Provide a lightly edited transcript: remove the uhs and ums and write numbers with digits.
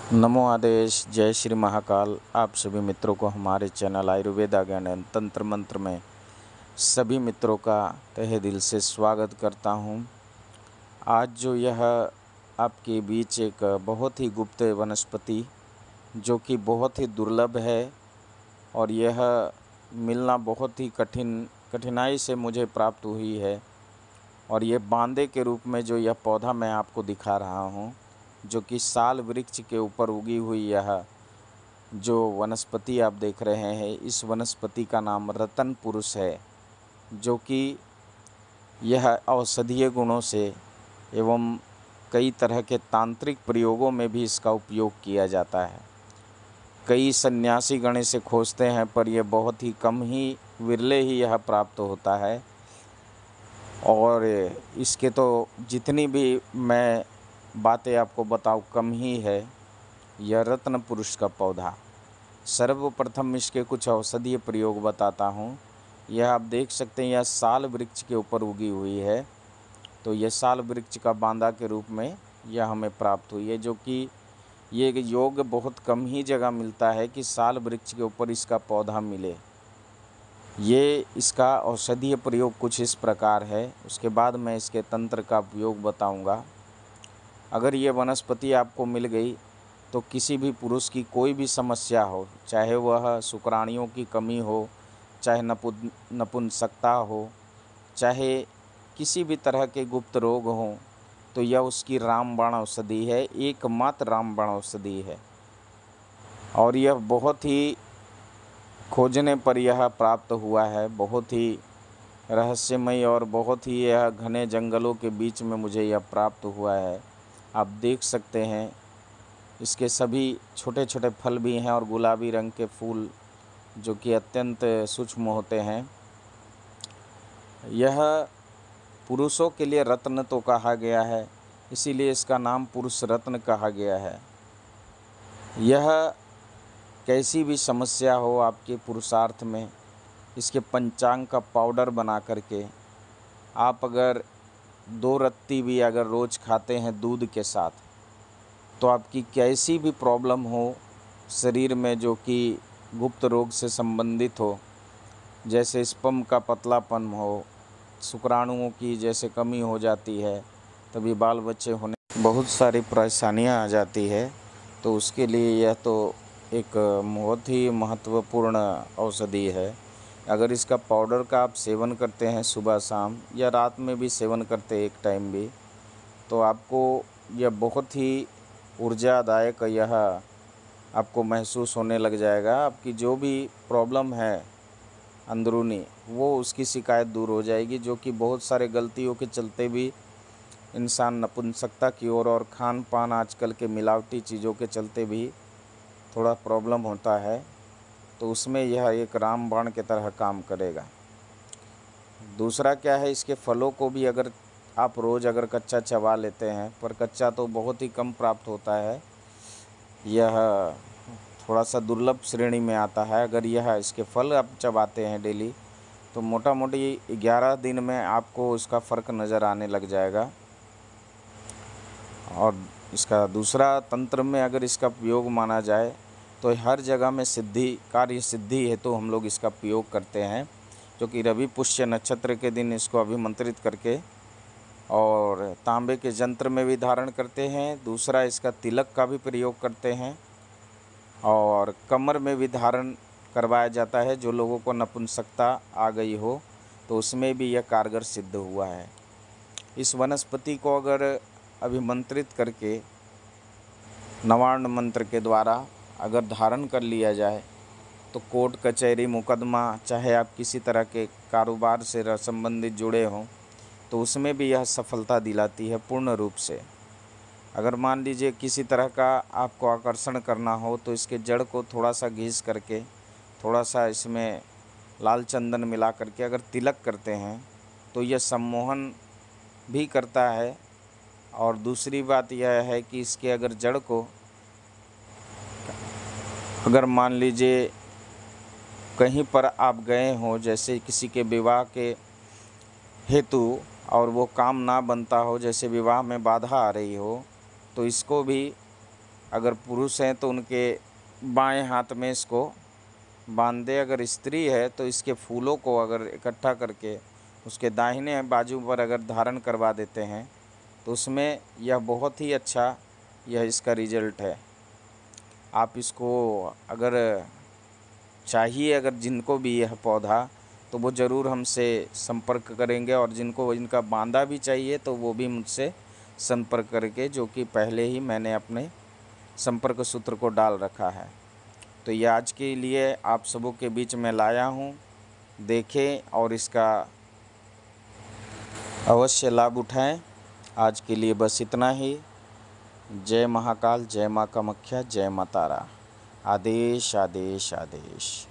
नमो आदेश। जय श्री महाकाल। आप सभी मित्रों को हमारे चैनल आयुर्वेदा ज्ञान एवं तंत्र मंत्र में सभी मित्रों का तहे दिल से स्वागत करता हूं। आज जो यह आपके बीच एक बहुत ही गुप्त वनस्पति जो कि बहुत ही दुर्लभ है और यह मिलना बहुत ही कठिनाई से मुझे प्राप्त हुई है, और ये बांदे के रूप में जो यह पौधा मैं आपको दिखा रहा हूँ, जो कि साल वृक्ष के ऊपर उगी हुई यह जो वनस्पति आप देख रहे हैं, इस वनस्पति का नाम रतन पुरुष है, जो कि यह औषधीय गुणों से एवं कई तरह के तांत्रिक प्रयोगों में भी इसका उपयोग किया जाता है। कई सन्यासी गण इसे खोजते हैं, पर यह बहुत ही कम ही विरले ही यह प्राप्त होता है। और इसके तो जितनी भी मैं बातें आपको बताऊँ कम ही है। यह रत्न पुरुष का पौधा, सर्वप्रथम इसके कुछ औषधीय प्रयोग बताता हूँ। यह आप देख सकते हैं, यह साल वृक्ष के ऊपर उगी हुई है। तो यह साल वृक्ष का बांदा के रूप में यह हमें प्राप्त हुई है, जो कि ये योग बहुत कम ही जगह मिलता है कि साल वृक्ष के ऊपर इसका पौधा मिले। ये इसका औषधीय प्रयोग कुछ इस प्रकार है, उसके बाद मैं इसके तंत्र का उपयोग बताऊंगा। अगर ये वनस्पति आपको मिल गई तो किसी भी पुरुष की कोई भी समस्या हो, चाहे वह शुक्राणुओं की कमी हो, चाहे नपुंसकता हो, चाहे किसी भी तरह के गुप्त रोग हों, तो यह उसकी रामबाण औषधि है, एकमात्र रामबाण औषधि है। और यह बहुत ही खोजने पर यह प्राप्त हुआ है, बहुत ही रहस्यमय और बहुत ही यह घने जंगलों के बीच में मुझे यह प्राप्त हुआ है। आप देख सकते हैं, इसके सभी छोटे छोटे फल भी हैं और गुलाबी रंग के फूल जो कि अत्यंत सूक्ष्म होते हैं। यह पुरुषों के लिए रत्न तो कहा गया है, इसीलिए इसका नाम पुरुष रत्न कहा गया है। यह कैसी भी समस्या हो आपके पुरुषार्थ में, इसके पंचांग का पाउडर बना करके आप अगर 2 रत्ती भी अगर रोज़ खाते हैं दूध के साथ, तो आपकी कैसी भी प्रॉब्लम हो शरीर में, जो कि गुप्त रोग से संबंधित हो, जैसे स्पर्म का पतलापन हो, शुक्राणुओं की जैसे कमी हो जाती है, तभी बाल बच्चे होने बहुत सारी परेशानियां आ जाती है, तो उसके लिए यह तो एक बहुत ही महत्वपूर्ण औषधि है। अगर इसका पाउडर का आप सेवन करते हैं सुबह शाम या रात में भी सेवन करते एक टाइम भी, तो आपको यह बहुत ही ऊर्जादायक यह आपको महसूस होने लग जाएगा। आपकी जो भी प्रॉब्लम है अंदरूनी, वो उसकी शिकायत दूर हो जाएगी, जो कि बहुत सारे गलतियों के चलते भी इंसान नपुंसकता की ओर और खान पान आजकल के मिलावटी चीज़ों के चलते भी थोड़ा प्रॉब्लम होता है, तो उसमें यह एक रामबाण की तरह काम करेगा। दूसरा क्या है, इसके फलों को भी अगर आप रोज़ अगर कच्चा चबा लेते हैं, पर कच्चा तो बहुत ही कम प्राप्त होता है, यह थोड़ा सा दुर्लभ श्रेणी में आता है। अगर यह इसके फल आप चबाते हैं डेली, तो मोटा मोटी 11 दिन में आपको इसका फ़र्क नज़र आने लग जाएगा। और इसका दूसरा तंत्र में अगर इसका प्रयोग माना जाए, तो हर जगह में कार्य सिद्धि है, तो हम लोग इसका प्रयोग करते हैं, जो कि रवि पुष्य नक्षत्र के दिन इसको अभिमंत्रित करके और तांबे के यंत्र में भी धारण करते हैं। दूसरा, इसका तिलक का भी प्रयोग करते हैं और कमर में भी धारण करवाया जाता है। जो लोगों को नपुंसकता आ गई हो, तो उसमें भी यह कारगर सिद्ध हुआ है। इस वनस्पति को अगर अभिमंत्रित करके नवार्ण मंत्र के द्वारा अगर धारण कर लिया जाए, तो कोर्ट कचहरी मुकदमा, चाहे आप किसी तरह के कारोबार से संबंधित जुड़े हों, तो उसमें भी यह सफलता दिलाती है पूर्ण रूप से। अगर मान लीजिए किसी तरह का आपको आकर्षण करना हो, तो इसके जड़ को थोड़ा सा घिस करके, थोड़ा सा इसमें लाल चंदन मिला करके अगर तिलक करते हैं, तो यह सम्मोहन भी करता है। और दूसरी बात यह है कि इसके अगर जड़ को अगर मान लीजिए कहीं पर आप गए हों, जैसे किसी के विवाह के हेतु, और वो काम ना बनता हो, जैसे विवाह में बाधा आ रही हो, तो इसको भी अगर पुरुष हैं तो उनके बाएं हाथ में इसको बांध दे, अगर स्त्री है तो इसके फूलों को अगर इकट्ठा करके उसके दाहिने बाजू पर अगर धारण करवा देते हैं तो उसमें यह बहुत ही अच्छा यह इसका रिजल्ट है। आप इसको अगर चाहिए, अगर जिनको भी यह पौधा, तो वो ज़रूर हमसे संपर्क करेंगे, और जिनको इनका बांधा भी चाहिए तो वो भी मुझसे संपर्क करके, जो कि पहले ही मैंने अपने संपर्क सूत्र को डाल रखा है। तो ये आज के लिए आप सबों के बीच में लाया हूँ, देखें और इसका अवश्य लाभ उठाएं। आज के लिए बस इतना ही। जय महाकाल, जय माँ कामाख्या, जय माँ तारा। आदेश आदेश आदेश।